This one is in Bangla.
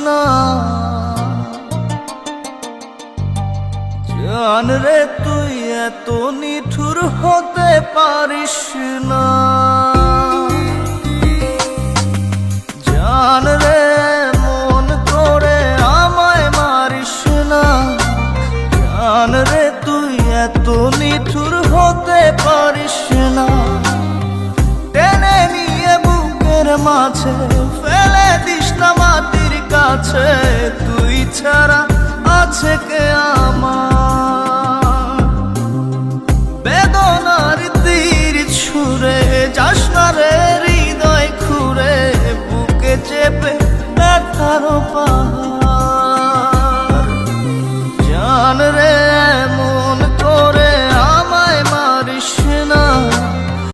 না। জান রে তুই এত নিঠুর হতে পারিস না। জান রে মন করে আমায় মারিস না। জান রে তুই এত নিঠুর হতে পারিস না। টেনে নিয়ে বুকের মাঝে ফেলে দিস না মাটির কাছে। তুই ছাড়া আছে কে আমার?